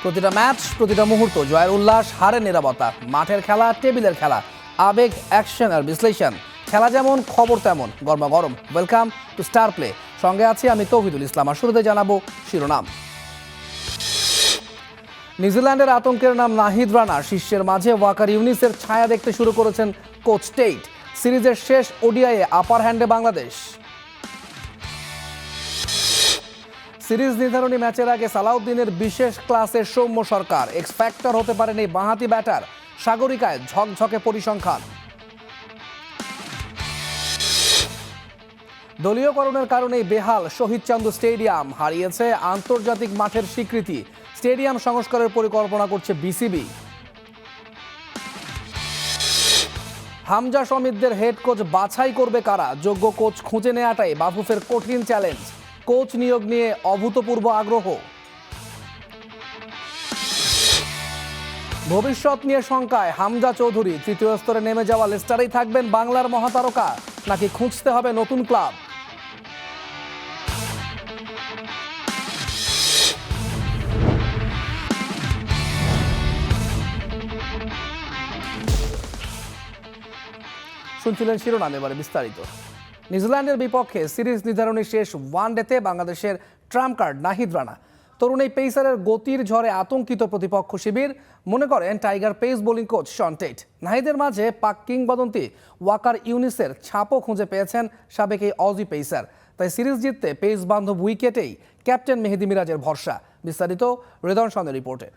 প্রতিটা ম্যাচ, প্রতিটা মুহূর্ত, জয়ের উল্লাস, হারের নিরাপত্তা, মাঠের খেলা, টেবিলের খেলা, আবেগ, অ্যাকশন আর বিশ্লেষণ। খেলা যেমন, খবর তেমন, গরমাগরম। Welcome to Star Play. সঙ্গে আছি আমি তৌহিদুল ইসলাম। আর শুরুতে জানাবো শিরোনাম। নিউজিল্যান্ডের আতঙ্কের নাম নাহিদ রানা। শীর্ষের মাঝে ওয়াকার ইউনিসের ছায়া দেখতে শুরু করেছেন কোচ টেইট। সিরিজের শেষ ওডিআইয়ে আপার হ্যান্ডে বাংলাদেশ। সিরিজ নির্ধারণী ম্যাচের আগে সালাউদ্দিনের বিশেষ ক্লাসে সৌম্য সরকার। এক্স ফ্যাক্টর হতে পারেন এই বাঁহাতি ব্যাটার। সাগরিকায় ঝকঝকে পরিসংখ্যান। দলীয়করণের কারণেই বেহাল শহীদ চান্দু স্টেডিয়াম। হারিয়েছে আন্তর্জাতিক মাঠের স্বীকৃতি। স্টেডিয়াম সংস্কারের পরিকল্পনা করছে বিসিবি। হামজা সমিতদের হেড কোচ বাছাই করবে কারা? যোগ্য কোচ খুঁজে নেওয়াটাই বাফুফের কঠিন চ্যালেঞ্জ। কোচ নিয়োগ নিয়ে অভূতপূর্ব আগ্রহ। ভবিষ্যৎ নিয়ে শঙ্কায় হামজা চৌধুরী। তৃতীয় স্তরে নেমে যাওয়া লেস্টারেই থাকবেন বাংলার মহাতারকা, নাকি খুঁজতে হবে নতুন ক্লাব? শুনছিলেন শিরোনাম, এবারে বিস্তারিত। নিউজিল্যান্ডের বিপক্ষে সিরিজ নির্ধারণী শেষ ওয়ানডেতে বাংলাদেশের ট্রাম্প কার্ড নাহিদ রানা। তরুণ এই পেসারের গতির ঝড়ে আতঙ্কিত প্রতিপক্ষ শিবির। মনে করেন tiger pace bowling coach Shaun Tait. নাহিদের মাঝে পাক কিংবদন্তি ওয়াকার ইউনিসের ছাপও খুঁজে পেয়েছেন সাবেক এই অজি পেসার। তাই সিরিজ জিততে পেস বান্ধব উইকেটেই ক্যাপ্টেন মেহেদী মিরাজের ভরসা। বিস্তারিত হৃদয় সন্দের রিপোর্টে।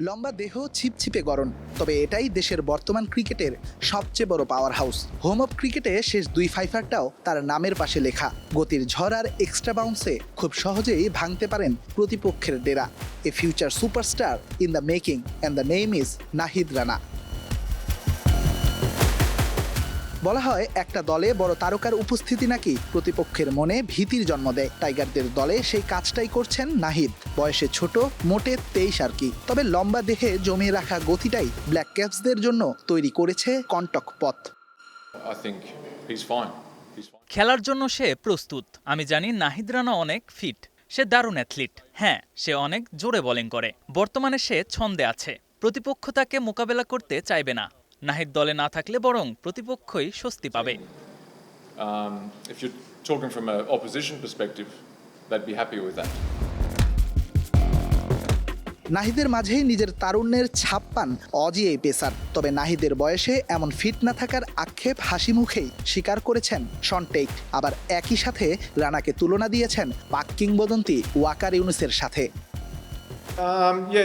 লম্বা দেহ, ছিপছিপে গড়ন, তবে এটাই দেশের বর্তমান ক্রিকেটের সবচেয়ে বড় পাওয়ার হাউস। হোম অফ ক্রিকেটে শেষ দুই ফাইফারটাও তার নামের পাশে লেখা। গতির ঝড় আর এক্সট্রা বাউন্সে খুব সহজেই ভাঙতে পারেন প্রতিপক্ষের ডেরা। A future superstar in the making, and the name is Nahid Rana. বলা হয় একটা দলে বড় তারকার উপস্থিতি নাকি প্রতিপক্ষের মনে ভীতির জন্ম দেয়। টাইগারদের দলে সেই কাজটাই করছেন নাহিদ। বয়সে ছোট, মোটে 23 আর কি, তবে লম্বা দেহে জমিয়ে রাখা গতিটাই ব্ল্যাক ক্যাপসদের জন্য তৈরি করেছে কন্টক পথ। খেলার জন্য সে প্রস্তুত। আমি জানি নাহিদ রানা অনেক ফিট। সে দারুণ অ্যাথলিট। হ্যাঁ, সে অনেক জোরে বোলিং করে। বর্তমানে সে ছন্দে আছে। প্রতিপক্ষ তাকে মোকাবেলা করতে চাইবে না। নাহিদ দলে না থাকলে বরং প্রতিপক্ষই স্বস্তি পাবে। নাহিদের মাঝেই নিজের তারুণ্যের ছাপ পান অজি এই পেসার। তবে নাহিদের বয়সে এমন ফিট না থাকার আক্ষেপ হাসি মুখেই স্বীকার করেছেন শন টেইট। আবার একই সাথে রানাকে তুলনা দিয়েছেন পাক কিংবদন্তি ওয়াকার ইউনিসের সাথে।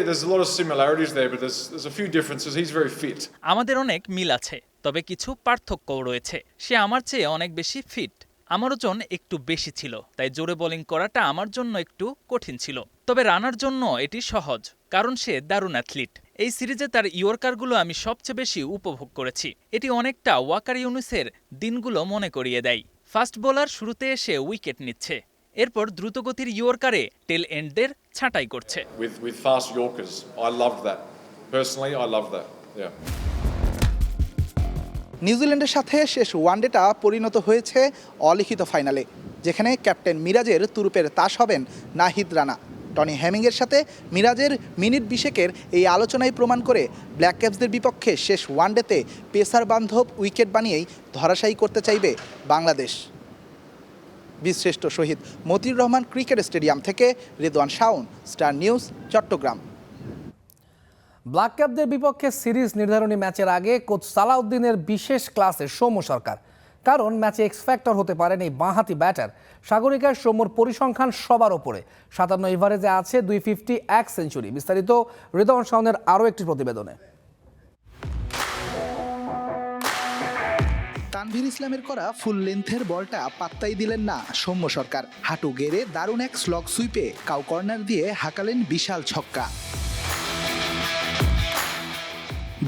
There's a lot of similarities there, but there's a few differences. He's very fit. আমাদের অনেক মিল আছে, তবে কিছু পার্থক্যও রয়েছে। সে আমার চেয়ে অনেক বেশি ফিট। আমার ওজন একটু বেশি ছিল, তাই জোরে বোলিং করাটা আমার জন্য একটু কঠিন ছিল। তবে রানার জন্য এটি সহজ, কারণ সে দারুণ অ্যাথলিট। এই সিরিজে তার ইয়র্কারগুলো আমি সবচেয়ে বেশি উপভোগ করেছি। এটি অনেকটা ওয়াকার ইউনিসের দিনগুলো মনে করিয়ে দেয়। ফাস্ট বোলার শুরুতে এসে উইকেট নিচ্ছে, এরপর দ্রুতগতির ইয়র্কারে টেল এন্ডদের ছাঁটাই করছে। With fast Yorkers, I loved that. Personally, I loved that. Yeah. নিউজিল্যান্ডের সাথে শেষ ওয়ানডেটা পরিণত হয়েছে অলিখিত ফাইনালে, যেখানে ক্যাপ্টেন মিরাজের তুরুপের তাস হবেন নাহিদ রানা। টনি হেমিংয়ের সাথে মিরাজের মিনিট 20 এই আলোচনায় প্রমাণ করে ব্ল্যাক ক্যাপসদের বিপক্ষে শেষ ওয়ানডেতে পেসার বান্ধব উইকেট বানিয়েই ধরাশায়ী করতে চাইবে বাংলাদেশ। বীরশ্রেষ্ঠ শহীদ মতিউর রহমান ক্রিকেট স্টেডিয়াম থেকে Redwan Shawon, star news, Chattogram. Black ক্যাপদের বিপক্ষে সিরিজ নির্ধারণী ম্যাচের আগে কোচ সালাউদ্দিনের বিশেষ ক্লাসে সৌম্য সরকার। কারণ ম্যাচে এক্স ফ্যাক্টর হতে পারেন এই বাঁহাতি ব্যাটার। সাগরিকার সৌম্যর পরিসংখ্যান সবার ওপরে। 57 এভারেজে আছে 250, 1 সেঞ্চুরি। বিস্তারিত হৃদয় শাওনের আরও একটি প্রতিবেদনে। তানভীর ইসলামের করা ফুল লেন্থের বলটা পাত্তাই দিলেন না সৌম্য সরকার। হাঁটু গেড়ে দারুণ এক স্লগ সুইপে কাউ কর্নার দিয়ে হাঁকালেন বিশাল ছক্কা।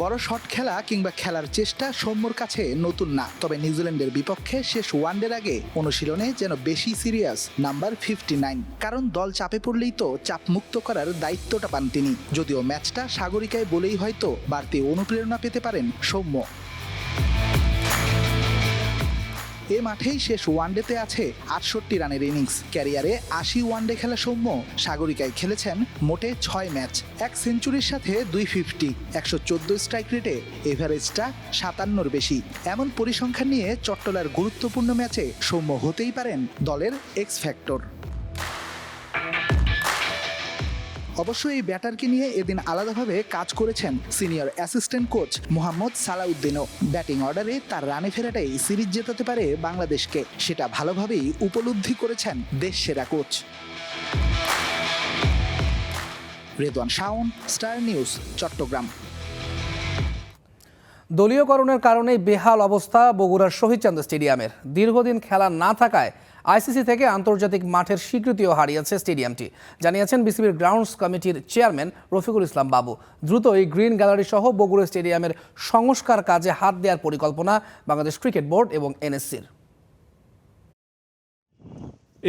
বড় শট খেলা কিংবা খেলার চেষ্টা সৌম্যর কাছে নতুন না, তবে নিউজিল্যান্ডের বিপক্ষে শেষ ওয়ানডের আগে অনুশীলনে যেন বেশি সিরিয়াস নাম্বার 59। কারণ দল চাপে পড়লেই তো চাপ মুক্ত করার দায়িত্বটা পান তিনি। যদিও ম্যাচটা সাগরিকায় বলেই হয়তো বাড়তি অনুপ্রেরণা পেতে পারেন সৌম্য। এ মাঠেই শেষ ওয়ানডেতে আছে 68 রানের ইনিংস। ক্যারিয়ারে 80 ওয়ানডে খেলা সৌম্য সাগরিকায় খেলেছেন মোটে 6 ম্যাচ, 1 সেঞ্চুরির সাথে 250, 114 স্ট্রাইক রেটে এভারেজটা 57-র বেশি। এমন পরিসংখ্যান নিয়ে চট্টলার গুরুত্বপূর্ণ ম্যাচে সৌম্য হতেই পারেন দলের এক্স ফ্যাক্টর। অবশ্য এই ব্যাটারকে নিয়ে এদিন আলাদাভাবে কাজ করেছেন সিনিয়র অ্যাসিস্ট্যান্ট কোচ মোহাম্মদ সালাউদ্দিনও। ব্যাটিং অর্ডারে তার রানে ফেরাটাই সিরিজ জেতাতে পারে বাংলাদেশকে, সেটা ভালোভাবেই উপলব্ধি করেছেন দেশ সেরা coach. Redwan Shawon, star news, Chattogram. দলীয়করণের কারণেই বেহাল অবস্থা বগুড়ার শহীদচাঁদ স্টেডিয়ামের। দীর্ঘদিন খেলা না থাকায় আইসিসি থেকে আন্তর্জাতিক মাঠের স্বীকৃতিও হারিয়েছে স্টেডিয়ামটি, জানিয়েছেন বিসিবির গ্রাউন্ডস কমিটির চেয়ারম্যান রফিকুল ইসলাম বাবু। দ্রুতই গ্রিন গ্যালারি সহ বগুড়া স্টেডিয়ামের সংস্কার কাজে হাত দেওয়ার পরিকল্পনা বাংলাদেশ ক্রিকেট বোর্ড এবং এনএসসির।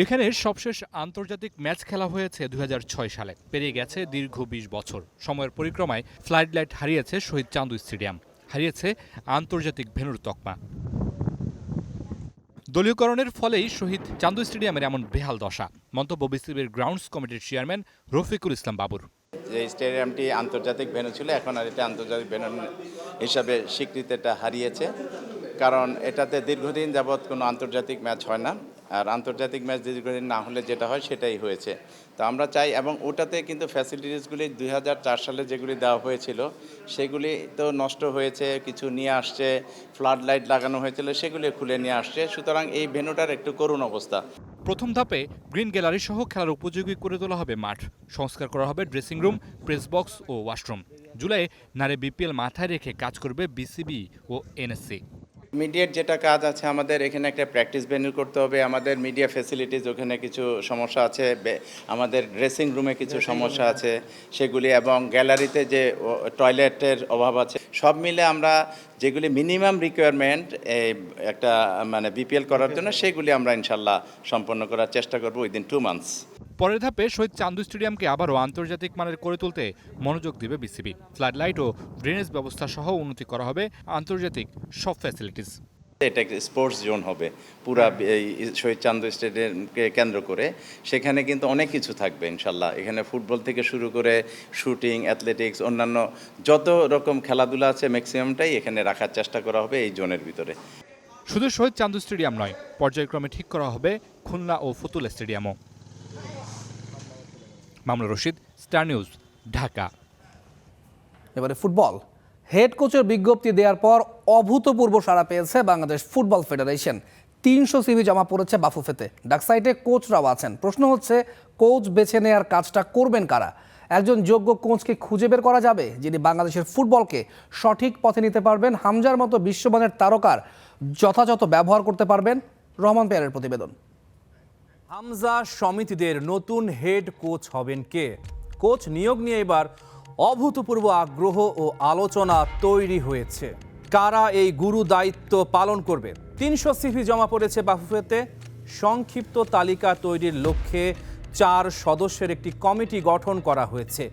এখানে সবশেষ আন্তর্জাতিক ম্যাচ খেলা হয়েছে 2006 সালে। পেরিয়ে গেছে দীর্ঘ 20 বছর। সময়ের পরিক্রমায় ফ্লাড লাইট হারিয়েছে শহীদ চান্দু স্টেডিয়াম, হারিয়েছে আন্তর্জাতিক ভেন্যুর তকমা। দলীয়করণের ফলেই শহীদ চান্দু স্টেডিয়ামের এমন বেহাল দশা, মন্তব্য বিসিবির গ্রাউন্ডস কমিটির চেয়ারম্যান রফিকুল ইসলাম বাবুর। যে স্টেডিয়ামটি আন্তর্জাতিক ভেন্যু ছিল, এখন আর এটা আন্তর্জাতিক ভেন্যু হিসাবে স্বীকৃতিটা হারিয়েছে, কারণ এটাতে দীর্ঘদিন যাবৎ কোনো আন্তর্জাতিক ম্যাচ হয় না। আর আন্তর্জাতিক ম্যাচ দীর্ঘদিন না হলে যেটা হয় সেটাই হয়েছে। তো আমরা চাই, এবং ওটাতে কিন্তু ফ্যাসিলিটিসগুলি 2004 সালে যেগুলি দেওয়া হয়েছিল সেগুলি তো নষ্ট হয়েছে, কিছু নিয়ে আসছে, ফ্লাড লাইট লাগানো হয়েছিল সেগুলি খুলে নিয়ে আসছে। সুতরাং এই ভেন্যুটার একটু করুণ অবস্থা। প্রথম ধাপে গ্রিন গ্যালারি সহ খেলার উপযোগী করে তোলা হবে মাঠ, সংস্কার করা হবে ড্রেসিং রুম, প্রেস বক্স ও ওয়াশরুম। জুলাই নারে বিপিএল মাথায় রেখে কাজ করবে বিসিবি ও এনএসসি। মিডিয়ার যেটা কাজ আছে, আমাদের এখানে একটা প্র্যাকটিস ভেন্যু করতে হবে। আমাদের মিডিয়া ফ্যাসিলিটিস ওখানে কিছু সমস্যা আছে, আমাদের ড্রেসিং রুমে কিছু সমস্যা আছে সেগুলি, এবং গ্যালারিতে যে টয়লেটের অভাব আছে, সব মিলে আমরা যেগুলি মিনিমাম রিকোয়ারমেন্ট একটা মানে বিপিএল করার জন্য সেগুলি আমরা ইনশাল্লাহ সম্পন্ন করার চেষ্টা করব উইদিন 2 মান্থস। পরের ধাপে শহীদ চান্দু স্টেডিয়ামকে আবারও আন্তর্জাতিক মানের করে তুলতে মনোযোগ দিবে বিসিবি। ফ্লাড লাইট ও ড্রেনেজ ব্যবস্থা সহ উন্নতি করা হবে আন্তর্জাতিক সব ফ্যাসিলিটিস। এটা একটা স্পোর্টস জোন হবে পুরা এই শহীদ চান্দু স্টেডিয়ামকে কেন্দ্র করে। সেখানে কিন্তু অনেক কিছু থাকবে ইনশাল্লাহ। এখানে ফুটবল থেকে শুরু করে শুটিং, অ্যাথলেটিক্স, অন্যান্য যত রকম খেলাধুলা আছে ম্যাক্সিমামটাই এখানে রাখার চেষ্টা করা হবে এই জোনের ভিতরে। শুধু শহীদ চান্দু স্টেডিয়াম নয়, পর্যায়ক্রমে ঠিক করা হবে খুলনা ও ফতুল্লা স্টেডিয়ামও। Mamunur Rashid, star news, Dhaka. এবারে ফুটবল। হেড কোচের বিজ্ঞপ্তি দেওয়ার পর অভূতপূর্ব সাড়া পেয়েছে বাংলাদেশ ফুটবল ফেডারেশন। 300 সিভি জমা পড়েছে বাফুফেতে। ডাকসাইটে কোচরাও আছেন। প্রশ্ন হচ্ছে, কোচ বেছে নেওয়ার কাজটা করবেন কারা? একজন যোগ্য কোচকে খুঁজে বের করা যাবে যিনি বাংলাদেশের ফুটবলকে সঠিক পথে নিতে পারবেন, হামজার মতো বিশ্বমানের তারকার যথাযথ ব্যবহার করতে পারবেন? রহমান পেয়ারের প্রতিবেদন। হামজা সমিতিদের নতুন হেড কোচ হবেন কে? কোচ নিয়োগ নিয়ে এবার অভূতপূর্ব আগ্রহ ও আলোচনা তৈরি হয়েছে। কারা এই গুরু দায়িত্ব পালন করবে? 300 সিভি জমা পড়েছে বাফুফেতে। সংক্ষিপ্ত তালিকা তৈরির লক্ষ্যে 4 সদস্যের একটি কমিটি গঠন করা হয়েছে।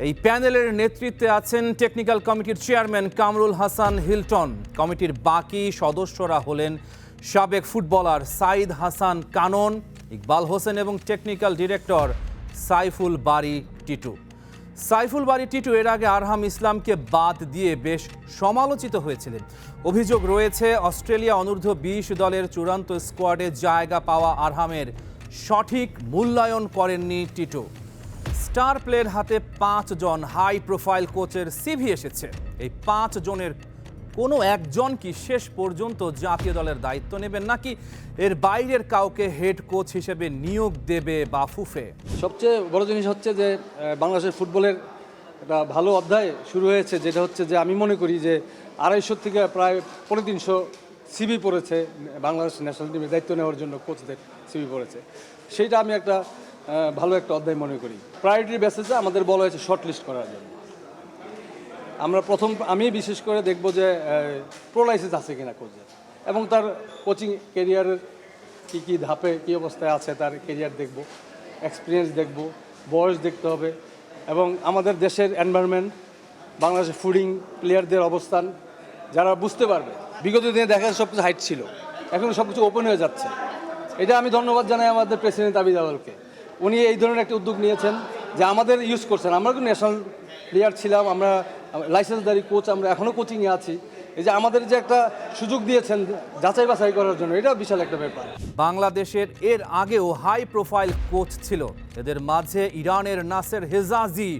এই প্যানেলের নেতৃত্বে আছেন টেকনিক্যাল কমিটির চেয়ারম্যান কামরুল হাসান হিলটন। কমিটির বাকি সদস্যরা হলেন সাবেক ফুটবলার সাইদ হাসান কানন, ইকবাল হোসেন এবং টেকনিক্যাল ডিরেক্টর সাইফুল বারী টিটু। সাইফুল বারী টিটু এর আগে আরহাম ইসলামকে বাদ দিয়ে বেশ সমালোচিত হয়েছিলেন। অভিযোগ রয়েছে, অস্ট্রেলিয়া অনূর্ধ্ব 20 দলের চূড়ান্ত স্কোয়াডে জায়গা পাওয়া আরহামের সঠিক মূল্যায়ন করেননি টিটু। স্টার প্লেয়ার হাতে 5 জন হাই প্রোফাইল কোচের সিভি এসেছে। এই 5 জনের কোনো একজন কি শেষ পর্যন্ত জাতীয় দলের দায়িত্ব নেবেন, নাকি এর বাইরের কাউকে হেড কোচ হিসেবে নিয়োগ দেবে বাফুফে? সবচেয়ে বড় জিনিস হচ্ছে যে বাংলাদেশের ফুটবলের একটা ভালো অধ্যায় শুরু হয়েছে, যেটা হচ্ছে যে আমি মনে করি যে 250 থেকে প্রায় 350 সিভি পড়েছে বাংলাদেশ ন্যাশনাল টিমের দায়িত্ব নেওয়ার জন্য কোচদের সিভি পড়েছে। সেইটা আমি একটা ভালো একটা অধ্যায় মনে করি। প্রায়োরিটির বেসিসে আমাদের বলা হয়েছে শর্ট লিস্ট করার জন্য। আমরা আমি বিশেষ করে দেখব যে প্রো লাইসেন্স আছে কিনা কোচের, এবং তার কোচিং কেরিয়ারের কী ধাপে কী অবস্থায় আছে তার কেরিয়ার দেখব, এক্সপিরিয়েন্স দেখব, বয়স দেখতে হবে, এবং আমাদের দেশের এনভায়রনমেন্ট, বাংলাদেশের ফুডিং প্লেয়ারদের অবস্থান যারা বুঝতে পারবে। বিগত দিনে দেখা সব কিছু হাইট ছিল, এখন সব কিছু ওপেন হয়ে যাচ্ছে। এটা আমি ধন্যবাদ জানাই আমাদের প্রেসিডেন্ট আবিদ আওয়ালকে। উনি এই ধরনের একটা উদ্যোগ নিয়েছেন যে আমাদের ইউজ করছেন। আমরা কিন্তু ন্যাশনাল প্লেয়ার ছিলাম, আমরা লাইসেন্সধারী কোচ, আমরা এখনও কোচিংয়ে আছি। এই যে আমাদের যে একটা সুযোগ দিয়েছেন যাচাই বাছাই করার জন্য, এটা বিশাল একটা ব্যাপার। বাংলাদেশের এর আগেও হাই প্রোফাইল কোচ ছিল। এদের মাঝে ইরানের নাসের হেজাজি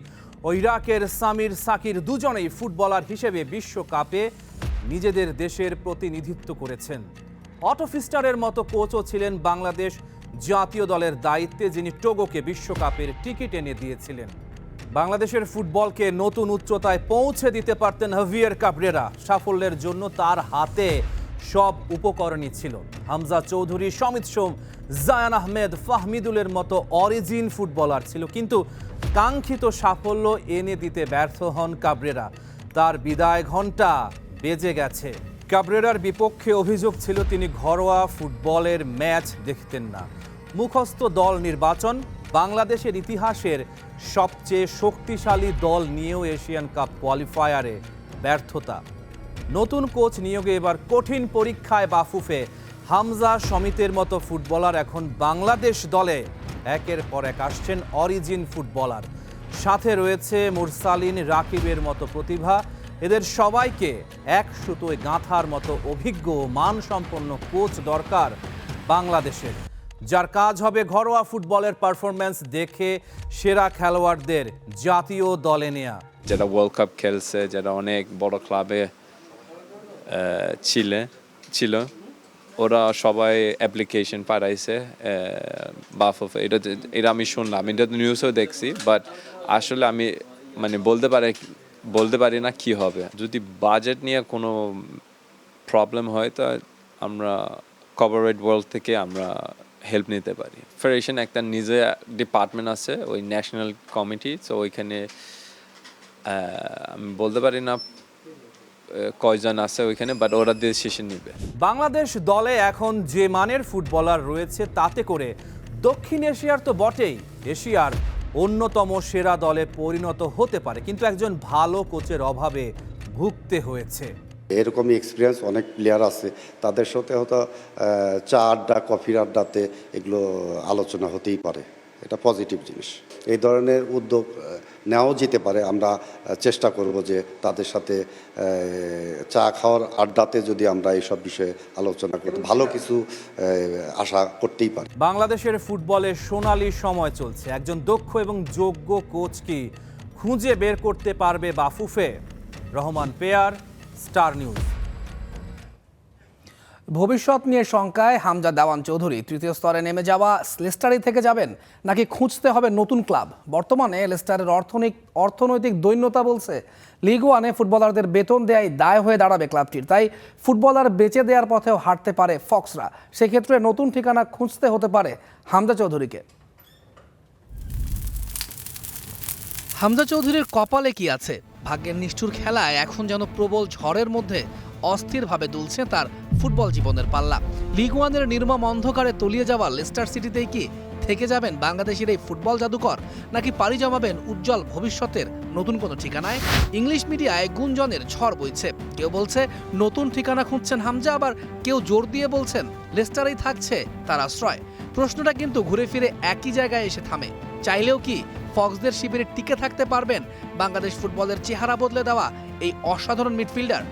ও ইরাকের সামির সাকির দুজনেই ফুটবলার হিসেবে বিশ্বকাপে নিজেদের দেশের প্রতিনিধিত্ব করেছেন। অটো ফিস্টারের মতো কোচও ছিলেন বাংলাদেশ জাতীয় দলের দায়িত্বে, যিনি টোগোকে বিশ্বকাপের টিকিট এনে দিয়েছিলেন। বাংলাদেশের ফুটবলকে নতুন উচ্চতায় পৌঁছে দিতে পারতেন হাভিয়ের কাবরেরা। সাফল্যের জন্য তার হাতে সব উপকরণই ছিল। হামজা চৌধুরী, সমিত সোম, জায়ান আহমেদ, ফাহমিদুলের মতো অরিজিন ফুটবলার ছিল, কিন্তু কাঙ্ক্ষিত সাফল্য এনে দিতে ব্যর্থ হন কাবরেরা। তার বিদায় ঘণ্টা বেজে গেছে। কাবরেরার বিপক্ষে অভিযোগ ছিল তিনি ঘরোয়া ফুটবলের ম্যাচ দেখতেন না। মুখস্থ দল নির্বাচন, বাংলাদেশের ইতিহাসের সবচেয়ে শক্তিশালী দল নিয়েও এশিয়ান কাপ কোয়ালিফায়ারে ব্যর্থতা। নতুন কোচ নিয়োগে এবার কঠিন পরীক্ষায় বাফুফে। হামজা, সমিতের মতো ফুটবলার এখন বাংলাদেশ দলে একের পর এক আসছেন অরিজিন ফুটবলার। সাথে রয়েছে মুরসালিন, রাকিবের মতো প্রতিভা। এদের সবাইকে এক সুতোয় গাঁথার মতো অভিজ্ঞ মানসম্পন্ন কোচ দরকার বাংলাদেশের, যার কাজ হবে ঘরোয়া ফুটবলের পারফরম্যান্স দেখে সেরা খেলোয়াড়দের জাতীয় দলে নেয়া। যারা ওয়ার্ল্ড কাপ খেলছে, যারা অনেক বড় ক্লাবে ছিল, ওরা সবাই অ্যাপ্লিকেশন পাঠাইছে বাফুফে। এটা আমি শুনলাম, এটা নিউজও দেখছি, বাট আসলে আমি মানে বলতে পারি না কি হবে। যদি বাজেট নিয়ে কোনো প্রবলেম হয় তো আমরা কর্পোরেট ওয়ার্ল্ড থেকে আমরা হেল্প নিতে পারি। ফেডারেশন একটা নিজে ডিপার্টমেন্ট আছে, ওই ন্যাশনাল কমিটি, তো ওইখানে আমি বলতে পারি না কয়জন আছে ওইখানে, বাট ওরা ডিসিশন নেবে। বাংলাদেশ দলে এখন যে মানের ফুটবলার রয়েছে তাতে করে দক্ষিণ এশিয়ার তো বটেই, এশিয়ার অন্যতম সেরা দলে পরিণত হতে পারে, কিন্তু একজন ভালো কোচের অভাবে ভুগতে হয়েছে। এরকমই এক্সপিরিয়েন্স অনেক প্লেয়ার আছে, তাদের সাথে হয়তো চা আড্ডা, কফির আড্ডাতে এগুলো আলোচনা হতেই পারে। এটা পজিটিভ জিনিস। এই ধরনের উদ্যোগ নেওয়াও যেতে পারে। আমরা চেষ্টা করব যে তাদের সাথে চা খাওয়ার আড্ডাতে যদি আমরা এইসব বিষয়ে আলোচনা করতে ভালো কিছু আশা করতেই পারি। বাংলাদেশের ফুটবলে সোনালী সময় চলছে। একজন দক্ষ এবং যোগ্য কোচ কি খুঁজে বের করতে পারবে Bafufe? Rahman pair, star news. ভবিষ্যৎ নিয়ে শঙ্কায় হামজা দেওয়ান চৌধুরী। তৃতীয় স্তরে নেমে যাওয়া লেস্টারই থেকে যাবেন নাকি খুঁজতে হবে নতুন ক্লাব? বর্তমানে লেস্টারের অর্থনৈতিক দৈন্যতা বলছে লিগ ওয়ানে ফুটবলারদের বেতন দেয়াই দায় হয়ে দাঁড়াবে ক্লাবটির। তাই ফুটবলার বেচে দেওয়ার পথেও হাঁটতে পারে ফক্সরা। সেক্ষেত্রে নতুন ঠিকানা খুঁজতে হতে পারে হামজা চৌধুরীকে। হামজা চৌধুরীর কপালে কি আছে? ভাগ্যের নিষ্ঠুর খেলায় এখন যেন প্রবল ঝড়ের মধ্যে অস্থিরভাবে দুলছে তার ফুটবল জীবনের পাল্লা। লিগ ওয়ানের নির্মম অন্ধকারে তলিয়ে যাওয়া লেস্টার সিটিতেই কি থেকে যাবেন বাংলাদেশের এই ফুটবল জাদুকর, নাকি পাড়ি জমাবেন উজ্জ্বল ভবিষ্যতের নতুন কোনো ঠিকানায়? ইংলিশ মিডিয়ায় গুঞ্জনের ঝড় বইছে। কেউ বলছে নতুন ঠিকানা খুঁজছেন হামজা, আবার কেউ জোর দিয়ে বলছেন লেস্টারেই থাকছে তার আশ্রয়। প্রশ্নটা কিন্তু ঘুরে ফিরে একই জায়গায় এসে থামে। চাইলেও কি ফক্সদের শিবিরে টিকে থাকতে পারবেন বাংলাদেশ ফুটবলের চেহারা বদলে দেওয়া এই অসাধারণ মিডফিল্ডার?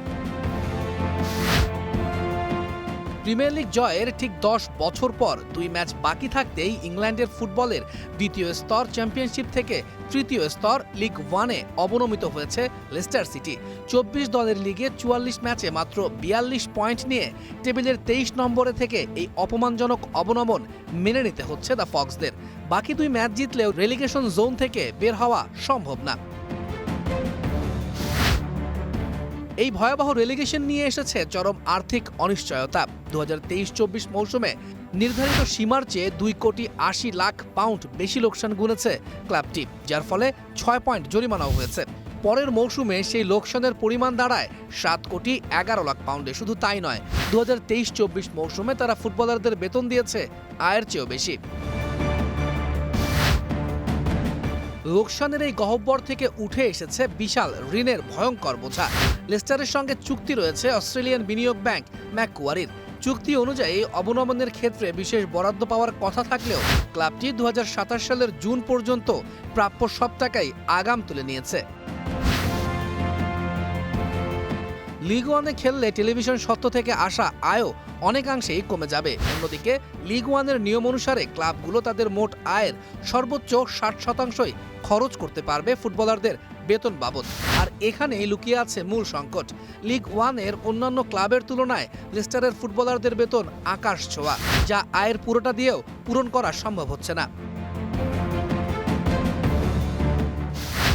প্রিমিয়ার লিগ জয়ের ঠিক 10 বছর পর 2 ম্যাচ বাকি থাকতেই ইংল্যান্ডের ফুটবলের দ্বিতীয় স্তর চ্যাম্পিয়নশিপ থেকে তৃতীয় স্তর লিগ ওয়ানে অবনমিত হয়েছে লেস্টার সিটি। 24 দলের লিগে 44 ম্যাচে মাত্র 42 পয়েন্ট নিয়ে টেবিলের 23 নম্বরে থেকে এই অপমানজনক অবনমন মেনে নিতে হচ্ছে দ্য ফক্সদের। বাকি 2 ম্যাচ জিতলেও রেলিগেশন জোন থেকে বের হওয়া সম্ভব না। এই ভয়াবহ রেলিগেশন নিয়ে এসেছে চরম আর্থিক অনিশ্চয়তা। 2023-24 মৌসুমে নির্ধারিত সীমার চেয়ে 2,80,00,000 পাউন্ড বেশি লোকসান গুনেছে ক্লাবটি, যার ফলে 6 পয়েন্ট জরিমানাও হয়েছে। পরের মৌসুমে সেই লোকসানের পরিমাণ দাঁড়ায় 7,11,00,000 পাউন্ডে। শুধু তাই নয়, 2023-24 মৌসুমে তারা ফুটবলারদের বেতন দিয়েছে আয়ের চেয়েও বেশি। লোকসানের এই গহ্বর থেকে উঠে এসেছে বিশাল ঋণের ভয়ঙ্কর বোঝা। লেস্টারের সঙ্গে চুক্তি রয়েছে অস্ট্রেলিয়ান বিনিয়োগ ব্যাংক ম্যাককুয়ারির। চুক্তি অনুযায়ী অবনমনের ক্ষেত্রে বিশেষ বরাদ্দ পাওয়ার কথা থাকলেও ক্লাবটি 2027 সালের জুন পর্যন্ত প্রাপ্য সব টাকাই আগাম তুলে নিয়েছে। লিগ ওয়ানে খেললে টেলিভিশন সত্ত্ব থেকে আসা আয়ও অনেকাংশেই কমে যাবে। অন্যদিকে লিগ ওয়ানের নিয়ম অনুসারে ক্লাবগুলো তাদের মোট আয়ের সর্বোচ্চ 60% খরচ করতে পারবে ফুটবলারদের বেতন বাবদ। আর এখানেই লুকিয়ে আছে মূল সংকট। লিগ ওয়ানের অন্যান্য ক্লাবের তুলনায় লেস্টারের ফুটবলারদের বেতন আকাশ ছোঁয়া, যা আয়ের পুরোটা দিয়েও পূরণ করা সম্ভব হচ্ছে না।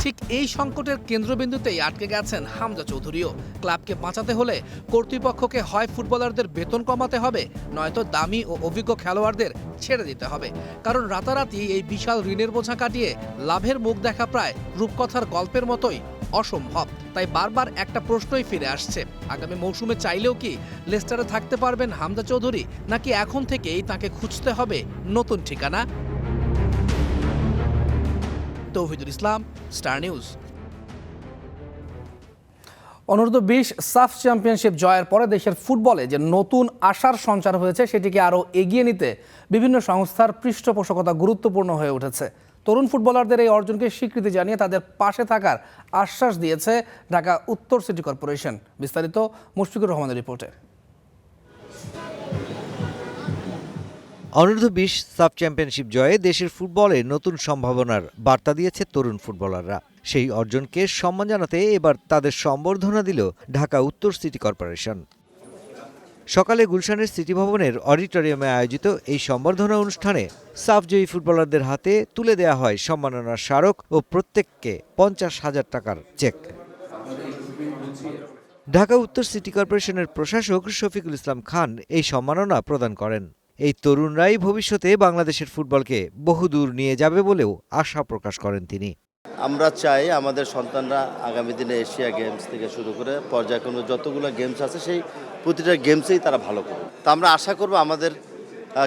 ঠিক এই সংকটের কেন্দ্রবিন্দুতেই আটকে গেছেন হামজা চৌধুরীও। ক্লাবকে বাঁচাতে হলে কর্তৃপক্ষকে হয় ফুটবলারদের বেতন কমাতে হবে, নয়তো দামি ও অভিজ্ঞ খেলোয়াড়দের ছেড়ে দিতে হবে। কারণ রাতারাতি এই বিশাল ঋণের বোঝা কাটিয়ে লাভের মুখ দেখা প্রায় রূপকথার গল্পের মতোই অসম্ভব। তাই বারবার একটা প্রশ্নই ফিরে আসছে, আগামী মৌসুমে চাইলেও কি লেস্টারে থাকতে পারবেন হামজা চৌধুরী, নাকি এখন থেকেই তাকে খুঁজতে হবে নতুন ঠিকানা? তৌহিদুল ইসলাম, স্টার নিউজ। অনূর্ধ্ব-20 সাফ চ্যাম্পিয়নশিপ জয়ের পরে দেশের ফুটবলে যে নতুন আশার সঞ্চার হয়েছে সেটিকে আরও এগিয়ে নিতে বিভিন্ন সংস্থার পৃষ্ঠপোষকতা গুরুত্বপূর্ণ হয়ে উঠেছে। তরুণ ফুটবলারদের এই অর্জনকে স্বীকৃতি জানিয়ে তাদের পাশে থাকার আশ্বাস দিয়েছে ঢাকা উত্তর সিটি কর্পোরেশন। বিস্তারিত মুশফিকুর রহমানের রিপোর্টে। অনূর্ধ্ব-20 সাফ চ্যাম্পিয়নশিপ জয়ে দেশের ফুটবলে নতুন সম্ভাবনার বার্তা দিয়েছে তরুণ ফুটবলাররা। সেই অর্জনকে সম্মান জানাতে এবার তাদের সম্বর্ধনা দিল ঢাকা উত্তর সিটি কর্পোরেশন। সকালে গুলশানের সিটি ভবনের অডিটোরিয়ামে আয়োজিত এই সম্বর্ধনা অনুষ্ঠানে সাফজয়ী ফুটবলারদের হাতে তুলে দেয়া হয় সম্মাননার স্মারক ও প্রত্যেককে 50,000 টাকার চেক। ঢাকা উত্তর সিটি কর্পোরেশনের প্রশাসক শফিকুল ইসলাম খান এই সম্মাননা প্রদান করেন। এই তরুণরাই ভবিষ্যতে বাংলাদেশের ফুটবলকে বহুদূর নিয়ে যাবে বলেও আশা প্রকাশ করেন তিনি। আমরা চাই আমাদের সন্তানরা আগামী দিনে এশিয়া গেমস থেকে শুরু করে পর্যায়ক্রমে যতগুলো গেমস আছে সেই প্রতিটা গেমসেই তারা ভালো করবে। তা আমরা আশা করব আমাদের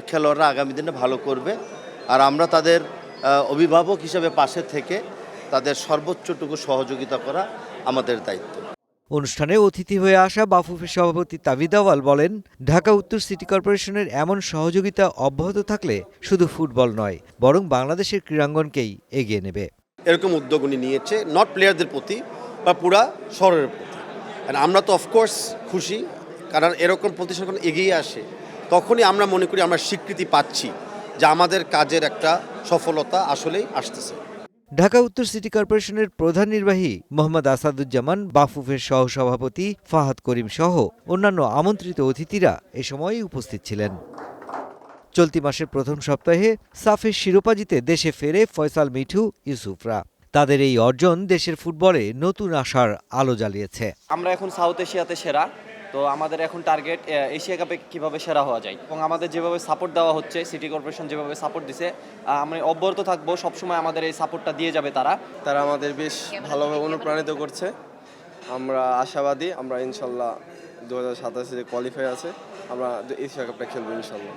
খেলোয়াড়রা আগামী দিনে ভালো করবে, আর আমরা তাদের অভিভাবক হিসেবে পাশে থেকে তাদের সর্বোচ্চটুকু সহযোগিতা করা আমাদের দায়িত্ব। অনুষ্ঠানে অতিথি হয়ে আসা বাফুফের সভাপতি তাবিদ আওয়াল বলেন, ঢাকা উত্তর সিটি কর্পোরেশনের এমন সহযোগিতা অব্যাহত থাকলে শুধু ফুটবল নয় বরং বাংলাদেশের ক্রীড়াঙ্গনকেই এগিয়ে নেবে। এরকম উদ্যোগ উনি নিয়েছে নট প্লেয়ারদের প্রতি বা পুরা শহরের প্রতি। আমরা তো অফকোর্স খুশি, কারণ এরকম প্রতিষ্ঠান যখন এগিয়ে আসে তখনই আমরা মনে করি আমরা স্বীকৃতি পাচ্ছি যে আমাদের কাজের একটা সফলতা আসলেই আসতেছে। ঢাকা উত্তর সিটি কর্পোরেশনের প্রধান নির্বাহী মোহাম্মদ আসাদুজ্জামান, বাফুফের সহসভাপতি ফাহাদ করিম সহ অন্যান্য আমন্ত্রিত অতিথিরা এ সময় উপস্থিত ছিলেন। চলতি মাসের প্রথম সপ্তাহে সাফের শিরোপা জিতে দেশে ফেরে ফয়সাল, মিঠু, ইউসুফরা। তাদের এই অর্জন দেশের ফুটবলে নতুন আশার আলো জ্বালিয়েছে। আমরা এখন সাউথ এশিয়াতে সেরা, তো আমাদের এখন টার্গেট এশিয়া কাপে কিভাবে সেরা হওয়া যায়, এবং আমাদের যেভাবে সাপোর্ট দেওয়া হচ্ছে, সিটি কর্পোরেশন যেভাবে সাপোর্ট দিছে, আমরা অব্যাহত থাকবো, সবসময় আমাদের এই সাপোর্টটা দিয়ে যাবে। তারা আমাদের বেশ ভালোভাবে অনুপ্রাণিত করছে। আমরা আশাবাদী, আমরা ইনশাল্লাহ 2027 কোয়ালিফাই আছে, আমরা এশিয়া কাপটা খেলবো ইনশাল্লাহ।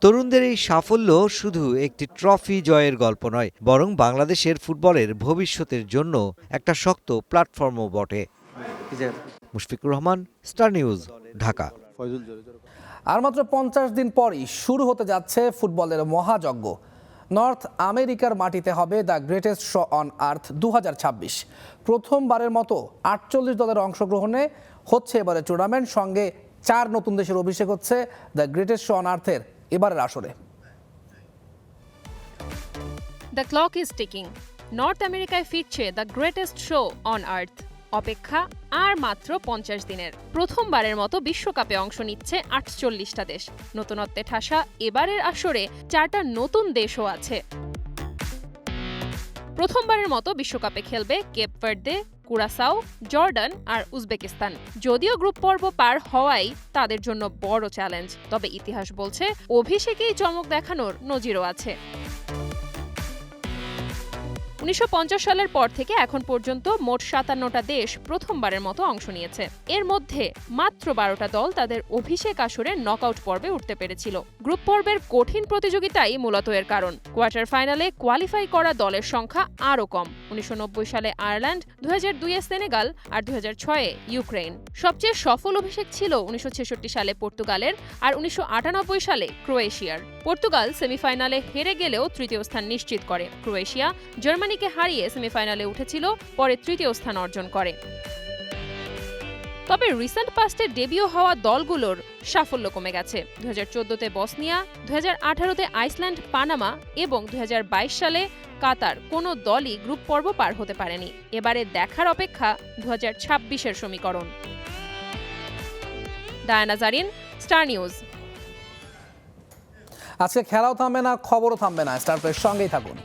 তরুণদের এই সাফল্য শুধু একটি ট্রফি জয়ের গল্প নয়, বরং বাংলাদেশের ফুটবলের ভবিষ্যতের জন্য একটা শক্ত প্ল্যাটফর্মও বটে। Mushfiqur Rahman, star news, Dhaka. আর মাত্র 50 দিন পরই শুরু হতে যাচ্ছে ফুটবলের মহাযজ্ঞ। নর্থ আমেরিকার মাটিতে হবে the greatest show on earth 2026। প্রথমবারের মতো 48 দলের অংশগ্রহণে হচ্ছে এবারে টুর্নামেন্ট। সঙ্গে 4 নতুন দেশের অভিষেক হচ্ছে দ্য গ্রেটেস্ট শো অন আর্থের এবারের আসরে। The clock is ticking. North আমেরিকায় ফিরছে the greatest show on earth. অপেক্ষা আর মাত্র 50 দিনের। প্রথমবারের মতো বিশ্বকাপে অংশ নিচ্ছে 48টা দেশ। নতুনত্বে ঠাসা এবারের আসরে 4টা নতুন দেশও আছে। প্রথমবারের মতো বিশ্বকাপে খেলবে কেপ ভার্দে, কুরাসাও, জর্ডান আর উজবেকিস্তান। যদিও গ্রুপ পর্ব পার হওয়াই তাদের জন্য বড় চ্যালেঞ্জ, তবে ইতিহাস বলছে অভিষেকেই চমক দেখানোর নজিরও আছে। 1950 সালের পর থেকে এখন পর্যন্ত মোট 57টা দেশ প্রথমবারের মতো অংশ নিয়েছে। এর মধ্যে মাত্র 12টা দল তাদের অভিষেক আসরে নকআউট পর্বে উঠতে পেরেছিল। গ্রুপ পর্বের কঠিন প্রতিযোগিতাই মূলত এর কারণ। কোয়ার্টার ফাইনালে কোয়ালিফাই করা দলের সংখ্যা আরও কম। 1990 সালে আয়ারল্যান্ড, 2002-এ সেনেগাল আর 2006-এ ইউক্রেন। সবচেয়ে সফল অভিষেক ছিল 1966 সালে পর্তুগালের আর 1998 সালে ক্রোয়েশিয়ার। পর্তুগাল সেমিফাইনালে হেরে গেলেও তৃতীয় স্থান নিশ্চিত করে। ক্রোয়েশিয়া জার্মানিকে হারিয়ে সেমিফাইনালে উঠেছিল, পরে তৃতীয় স্থান অর্জন করে। তবে রিসেন্ট পাস্টে ডেবিউ হওয়া দলগুলোর সাফল্য কমে গেছে। 2014-তে বসনিয়া, 2018-তে আইসল্যান্ড, পানামা এবং 2022 সালে কাতার কোনো দলই গ্রুপ পর্ব পার হতে পারেনি। এবারে দেখার অপেক্ষা 2026-এর সমীকরণ। Diana Zarin, Star News. আজকে খেলাও থামবে না, খবরও থামবে না। স্টার প্লের সঙ্গেই থাকুন।